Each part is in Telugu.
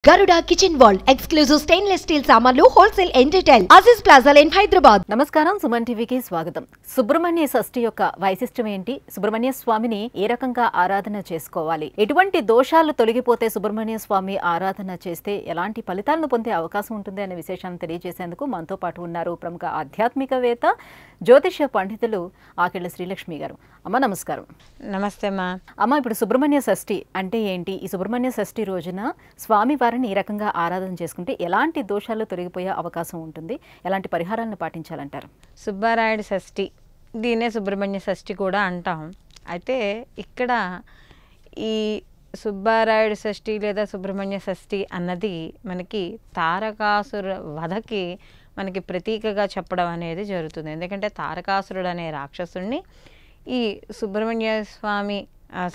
Garuda Kitchen World exclusive stainless steel సామాన్లు wholesale and retail Aziz Plaza in Hyderabad. నమస్కారం సుమన్ టీవీకి స్వాగతం. సుబ్రహ్మణ్య షష్ఠి యొక్క వైశిష్ట్యం ఏంటి? సుబ్రహ్మణ్య స్వామిని ఏ రకంగా ఆరాధన చేసుకోవాలి? ఎటువంటి దోషాలు తొలగిపోతే సుబ్రహ్మణ్య స్వామి ఆరాధన చేస్తే ఎలాంటి ఫలితాలను పొందే అవకాశం ఉంటుంది అనే విశేషాన్ని తెలియజేసేందుకు మనతో పాటు ఉన్నారు ప్రముఖ ఆధ్యాత్మికవేత్త జ్యోతిష్య పండితులు ఆకెళ్ల శ్రీలక్ష్మి గారు. అమ్మ నమస్కారం. నమస్తే అమ్మా. అమ్మ, ఇప్పుడు సుబ్రహ్మణ్య షష్ఠి అంటే ఏంటి? ఈ సుబ్రహ్మణ్య షష్ఠి రోజున స్వామి వారిని ఈ రకంగా ఆరాధన చేసుకుంటే ఎలాంటి దోషాలు తొలగిపోయే అవకాశం ఉంటుంది? ఎలాంటి పరిహారాలను పాటించాలంటారు? సుబ్బారాయుడు షష్ఠి, దీన్నే సుబ్రహ్మణ్య షష్ఠి కూడా అంటాం. అయితే ఇక్కడ ఈ సుబ్బారాయుడు షష్ఠి లేదా సుబ్రహ్మణ్య షష్ఠి అన్నది మనకి తారకాసుర వధకి మనకి ప్రతీకగా చెప్పడం అనేది జరుగుతుంది. ఎందుకంటే తారకాసురుడు అనే రాక్షసుడిని ఈ సుబ్రహ్మణ్య స్వామి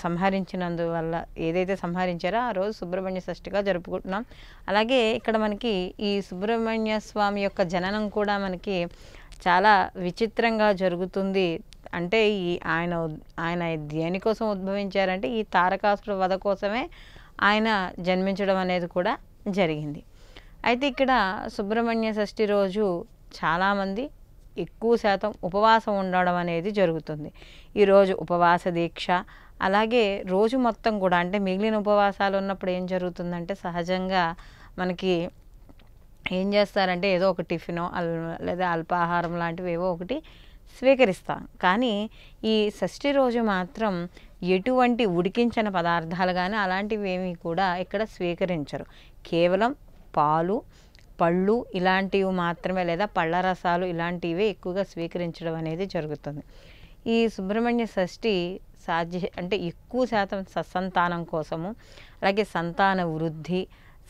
సంహరించినందువల్ల ఏదైతే సంహరించారో ఆ రోజు సుబ్రహ్మణ్య షష్ఠిగా జరుపుకుంటున్నాం. అలాగే ఇక్కడ మనకి ఈ సుబ్రహ్మణ్య స్వామి యొక్క జననం కూడా మనకి చాలా విచిత్రంగా జరుగుతుంది. అంటే ఆయన దేనికోసం ఉద్భవించారంటే ఈ తారకాసుర వధ కోసమే ఆయన జన్మించడం అనేది కూడా జరిగింది. అయితే ఇక్కడ సుబ్రహ్మణ్య షష్ఠి రోజు చాలామంది ఎక్కువ శాతం ఉపవాసం ఉండడం అనేది జరుగుతుంది. ఈరోజు ఉపవాస దీక్ష, అలాగే రోజు మొత్తం కూడా అంటే మిగిలిన ఉపవాసాలు ఉన్నప్పుడు ఏం జరుగుతుందంటే సహజంగా మనకి ఏం చేస్తారంటే ఏదో ఒక టిఫినో లేదా అల్పాహారం లాంటివి ఏవో ఒకటి స్వీకరిస్తాం. కానీ ఈ షష్ఠి రోజు మాత్రం ఎటువంటి ఉడికించిన పదార్థాలు కానీ అలాంటివి ఏమీ కూడా ఇక్కడ స్వీకరించరు. కేవలం పాలు, పళ్ళు ఇలాంటివి మాత్రమే, లేదా పళ్ళ రసాలు ఇలాంటివే ఎక్కువగా స్వీకరించడం అనేది జరుగుతుంది. ఈ సుబ్రహ్మణ్య షష్ఠి అంటే ఎక్కువ శాతం సత్సంతానం కోసము, అలాగే సంతాన వృద్ధి,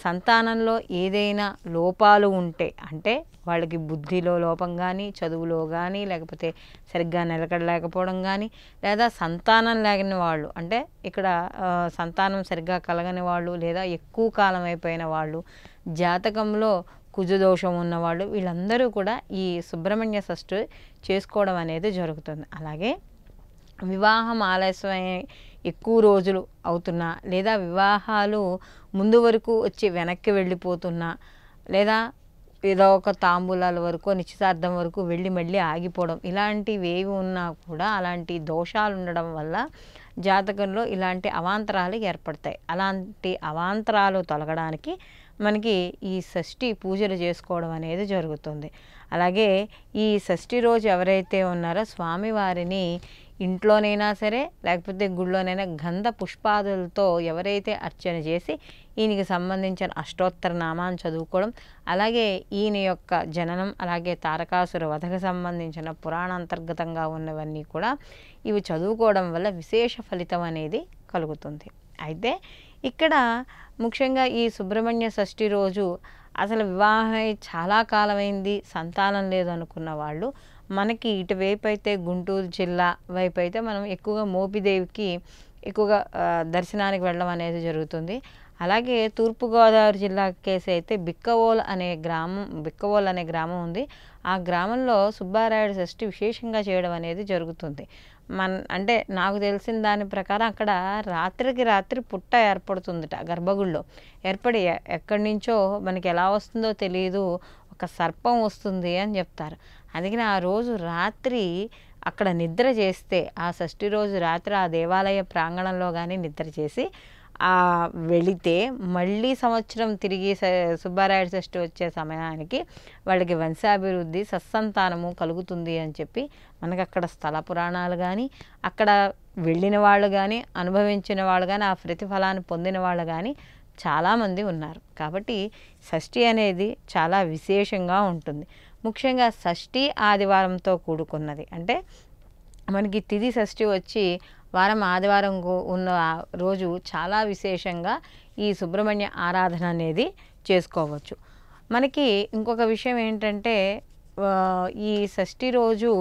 సంతానంలో ఏదైనా లోపాలు ఉంటే అంటే వాళ్ళకి బుద్ధిలో లోపం కానీ, చదువులో కానీ, లేకపోతే సరిగ్గా నిలకడలేకపోవడం కానీ, లేదా సంతానం లేని వాళ్ళు అంటే ఇక్కడ సంతానం సరిగ్గా కలగని వాళ్ళు, లేదా ఎక్కువ కాలం అయిపోయిన వాళ్ళు, జాతకంలో కుజదోషం ఉన్నవాళ్ళు, వీళ్ళందరూ కూడా ఈ సుబ్రహ్మణ్య షష్ఠి చేసుకోవడం అనేది జరుగుతుంది. అలాగే వివాహం ఆలస్యమై ఎక్కువ రోజులు అవుతున్నా, లేదా వివాహాలు ముందు వరకు వచ్చి వెనక్కి వెళ్ళిపోతున్నా, లేదా ఏదో ఒక తాంబూలాల వరకు నిశ్చితార్థం వరకు వెళ్ళి మళ్ళీ ఆగిపోవడం, ఇలాంటివి ఏవి ఉన్నా కూడా అలాంటి దోషాలు ఉండడం వల్ల జాతకంలో ఇలాంటి అవాంతరాలు ఏర్పడతాయి. అలాంటి అవాంతరాలు తొలగడానికి మనకి ఈ షష్ఠి పూజలు చేసుకోవడం అనేది జరుగుతుంది. అలాగే ఈ షష్ఠి రోజు ఎవరైతే ఉన్నారో స్వామివారిని ఇంట్లోనైనా సరే లేకపోతే గుళ్ళోనైనా గంధ పుష్పాదులతో ఎవరైతే అర్చన చేసి ఈయనకి సంబంధించిన అష్టోత్తర నామాన్ని చదువుకోవడం, అలాగే ఈయన యొక్క జననం, అలాగే తారకాసుర వధకు సంబంధించిన పురాణాంతర్గతంగా ఉన్నవన్నీ కూడా ఇవి చదువుకోవడం వల్ల విశేష ఫలితం అనేది కలుగుతుంది. అయితే ఇక్కడ ముఖ్యంగా ఈ సుబ్రహ్మణ్య షష్ఠి రోజు అసలు వివాహమై చాలా కాలమైంది, సంతానం లేదు అనుకున్న వాళ్ళు మనకి ఇటువైపు అయితే గుంటూరు జిల్లా వైపు అయితే మనం ఎక్కువగా మోపిదేవికి ఎక్కువగా దర్శనానికి వెళ్ళడం అనేది జరుగుతుంది. అలాగే తూర్పుగోదావరి జిల్లా కేసు అయితే బిక్కవోల్ అనే గ్రామం ఉంది. ఆ గ్రామంలో సుబ్బారాయుడు షష్ఠి విశేషంగా చేయడం అనేది జరుగుతుంది. అంటే నాకు తెలిసిన దాని ప్రకారం అక్కడ రాత్రికి రాత్రి పుట్ట ఏర్పడుతుందట గర్భగుడిలో. ఏర్పడి ఎక్కడి నుంచో మనకి ఎలా వస్తుందో తెలియదు, ఒక సర్పం వస్తుంది అని చెప్తారు. అందుకని ఆ రోజు రాత్రి అక్కడ నిద్ర చేస్తే, ఆ షష్ఠి రోజు రాత్రి ఆ దేవాలయ ప్రాంగణంలో కానీ నిద్ర చేసి వెళితే మళ్ళీ సంవత్సరం తిరిగి సుబ్బారాయుడు షష్ఠి వచ్చే సమయానికి వాళ్ళకి వంశాభివృద్ధి, సత్సంతానము కలుగుతుంది అని చెప్పి మనకు అక్కడ స్థల పురాణాలు కానీ, అక్కడ వెళ్ళిన వాళ్ళు కానీ, అనుభవించిన వాళ్ళు కానీ, ఆ ప్రతిఫలాన్ని పొందిన వాళ్ళు కానీ చాలామంది ఉన్నారు. కాబట్టి షష్ఠి అనేది చాలా విశేషంగా ఉంటుంది. ముఖ్యంగా షష్ఠి ఆదివారంతో కూడుకున్నది. అంటే మనకి తిథి షష్ఠి వచ్చి వారం ఆదివారం ఉన్న రోజు చాలా విశేషంగా ఈ సుబ్రహ్మణ్య ఆరాధన అనేది చేసుకోవచ్చు. మనకి ఇంకొక విషయం ఏంటంటే ఈ షష్ఠి రోజు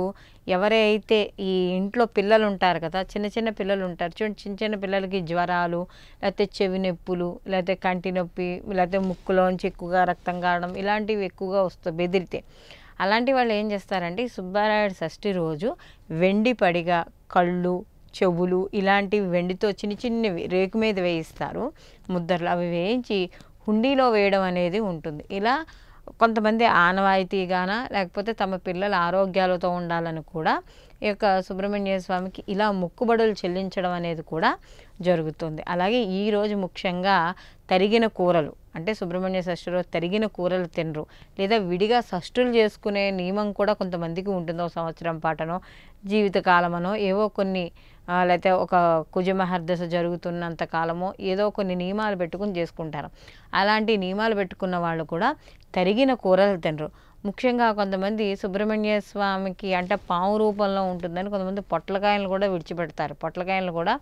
ఎవరైతే ఈ ఇంట్లో పిల్లలు ఉంటారు కదా, చిన్న చిన్న పిల్లలు ఉంటారు చూడండి, చిన్న చిన్న పిల్లలకి జ్వరాలు, లేకపోతే చెవి నొప్పులు, లేకపోతే కంటి నొప్పి, లేకపోతే ముక్కులోంచి ఎక్కువగా రక్తం కారడం, ఇలాంటివి ఎక్కువగా వస్తాయి బెదిరితే. అలాంటి వాళ్ళు ఏం చేస్తారంటే ఈ సుబ్బారాయుడు షష్ఠి రోజు వెండి పడిగా, కళ్ళు, చెవులు ఇలాంటివి వెండితో చిన్న చిన్నవి రేకు మీద వేయిస్తారు ముద్దర్లు. అవి వేయించి హుండీలో వేయడం అనేది ఉంటుంది. ఇలా కొంతమంది ఆనవాయితీగాన లేకపోతే తమ పిల్లల ఆరోగ్యాలతో ఉండాలని కూడా ఈ యొక్క సుబ్రహ్మణ్య స్వామికి ఇలా మొక్కుబడులు చెల్లించడం అనేది కూడా జరుగుతుంది. అలాగే ఈరోజు ముఖ్యంగా తరిగిన కూరలు, అంటే సుబ్రహ్మణ్య షష్ఠి రోజు తరిగిన కూరలు తినరు, లేదా విడిగా షష్ఠులు చేసుకునే నియమం కూడా కొంతమందికి ఉంటుందో, సంవత్సరం పాటనో జీవితకాలమనో ఏవో కొన్ని, లేకపోతే ఒక కుజమహర్దశ జరుగుతున్నంత కాలమో ఏదో కొన్ని నియమాలు పెట్టుకుని చేసుకుంటారు. అలాంటి నియమాలు పెట్టుకున్న వాళ్ళు కూడా తరిగిన కూరలు తినరు. ముఖ్యంగా కొంతమంది సుబ్రహ్మణ్య స్వామికి అంటే పాము రూపంలో ఉంటుందని కొంతమంది పొట్లకాయలను కూడా విడిచిపెడతారు. పొట్లకాయలను కూడా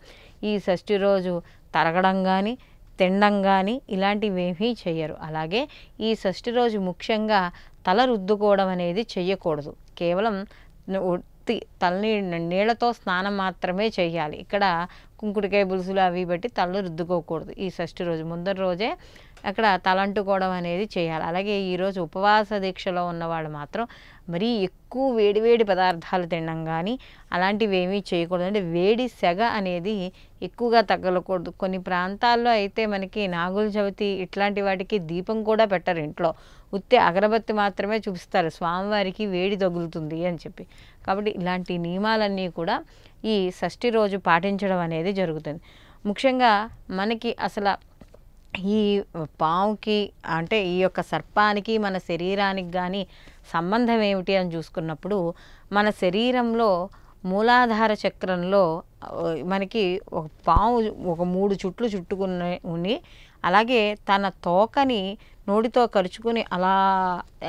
ఈ షష్ఠి రోజు తరగడం కానీ తినడం కానీ ఇలాంటివి ఏమీ చెయ్యరు. అలాగే ఈ షష్ఠి రోజు ముఖ్యంగా తల రుద్దుకోవడం అనేది చెయ్యకూడదు. కేవలం తలని నీళ్ళతో స్నానం మాత్రమే చేయాలి. ఇక్కడ కుంకుడికాయ పులుసులు అవి పెట్టి తల రుద్దుకోకూడదు. ఈ షష్ఠి రోజు ముందర రోజే అక్కడ తలంటుకోవడం అనేది చేయాలి. అలాగే ఈరోజు ఉపవాస దీక్షలో ఉన్నవాళ్ళు మాత్రం మరీ ఎక్కువ వేడివేడి పదార్థాలు తినడం కానీ అలాంటివి ఏమీ చేయకూడదు. అంటే వేడి సెగ అనేది ఎక్కువగా తగలకూడదు. కొన్ని ప్రాంతాల్లో అయితే మనకి నాగుల చవితి ఇట్లాంటి వాటికి దీపం కూడా పెట్టరు, ఇంట్లో ఉత్తే అగరబత్తి మాత్రమే చూపిస్తారు, స్వామివారికి వేడి తగులుతుంది అని చెప్పి. కాబట్టి ఇలాంటి నియమాలన్నీ కూడా ఈ షష్ఠి రోజు పాటించడం అనేది జరుగుతుంది. ముఖ్యంగా మనకి అసలు ఈ పావుకి అంటే ఈ యొక్క సర్పానికి మన శరీరానికి కానీ సంబంధం ఏమిటి అని చూసుకున్నప్పుడు, మన శరీరంలో మూలాధార చక్రంలో మనకి ఒక పాము ఒక 3 చుట్లు చుట్టుకుని అలాగే తన తోకని నోటితో కరుచుకుని అలా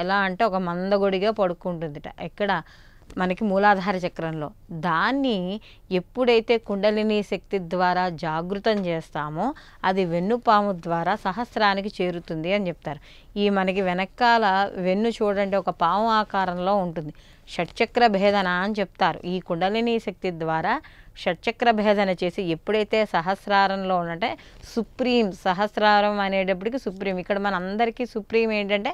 ఎలా అంటే ఒక మందగొడిగా పడుకుంటుందిట ఇక్కడ మనకి మూలాధార చక్రంలో. దాన్ని ఎప్పుడైతే కుండలిని శక్తి ద్వారా జాగృతం చేస్తామో అది వెన్నుపాము ద్వారా సహస్రానికి చేరుతుంది అని చెప్తారు. ఈ మనకి వెనకాల వెన్ను చూడండి ఒక పాము ఆకారంలో ఉంటుంది. షట్చక్ర భేదన అని చెప్తారు. ఈ కుండలిని శక్తి ద్వారా షట్చక్ర భేదన చేసి ఎప్పుడైతే సహస్రారంలో ఉన్నంటే సుప్రీం, సహస్రారం అనేటప్పటికి సుప్రీం, ఇక్కడ మన అందరికీ సుప్రీం ఏంటంటే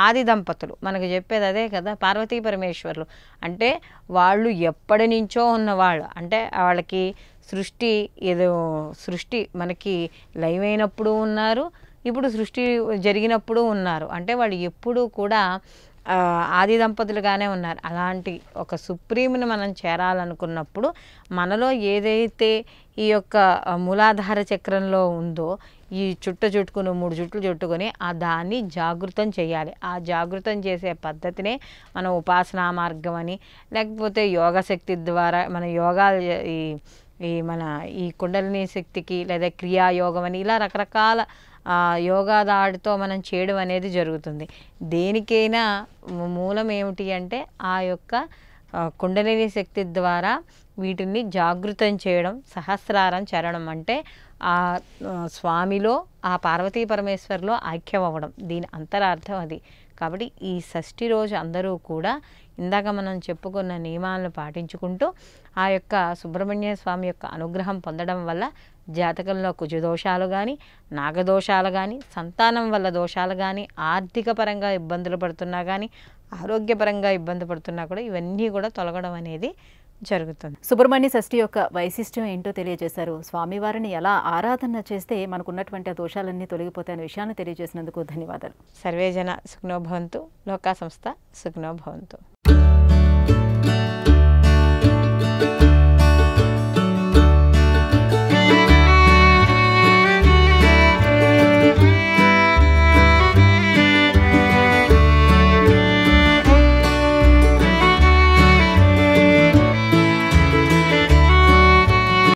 ఆది దంపతులు. మనకు చెప్పేది అదే కదా, పార్వతీ పరమేశ్వరులు అంటే వాళ్ళు ఎప్పటి నుంచో ఉన్నవాళ్ళు. అంటే వాళ్ళకి సృష్టి మనకి లైవ్ అయినప్పుడు ఉన్నారు, ఇప్పుడు సృష్టి జరిగినప్పుడు ఉన్నారు. అంటే వాళ్ళు ఎప్పుడూ కూడా ఆది దంపతులుగానే ఉన్నారు. అలాంటి ఒక సుప్రీంని మనం చేరాలనుకున్నప్పుడు మనలో ఏదైతే ఈ యొక్క మూలాధార చక్రంలో ఉందో ఈ చుట్టుకుని 3 చుట్లు చుట్టుకొని దాన్ని జాగృతం చేయాలి. ఆ జాగృతం చేసే పద్ధతినే మనం ఉపాసనా మార్గం అని, లేకపోతే యోగశక్తి ద్వారా మన యోగాలు మన ఈ కుండలిని శక్తికి లేదా క్రియాయోగం అని ఇలా రకరకాల యోగా దాడితో మనం చేయడం అనేది జరుగుతుంది. దేనికైనా మూలం ఏమిటి అంటే ఆ యొక్క కుండలిని శక్తి ద్వారా వీటిని జాగృతం చేయడం, సహస్రారం చరణం అంటే ఆ స్వామిలో ఆ పార్వతీ పరమేశ్వరులో ఐక్యం అవ్వడం, దీని అంతరార్థం అది. కాబట్టి ఈ షష్ఠి రోజు అందరూ కూడా ఇందాక మనం చెప్పుకున్న నియమాలను పాటించుకుంటూ ఆ యొక్క సుబ్రహ్మణ్య స్వామి యొక్క అనుగ్రహం పొందడం వల్ల జాతకంలో కుజదోషాలు కానీ, నాగదోషాలు కానీ, సంతానం వల్ల దోషాలు కానీ, ఆర్థిక పరంగా ఇబ్బందులు పడుతున్నా కానీ, ఆరోగ్యపరంగా ఇబ్బంది పడుతున్నా కూడా ఇవన్నీ కూడా తొలగడం అనేది జరుగుతుంది. సుబ్రహ్మణ్య షష్ఠి యొక్క వైశిష్ట్యం ఏంటో తెలియజేశారు. స్వామివారిని ఎలా ఆరాధన చేస్తే మనకున్నటువంటి దోషాలన్నీ తొలగిపోతాయనే విషయాన్ని తెలియజేసినందుకు ధన్యవాదాలు. సర్వేజన సుఖినో భవంతు, లోకా సంస్థ సుఖినో భవంతు.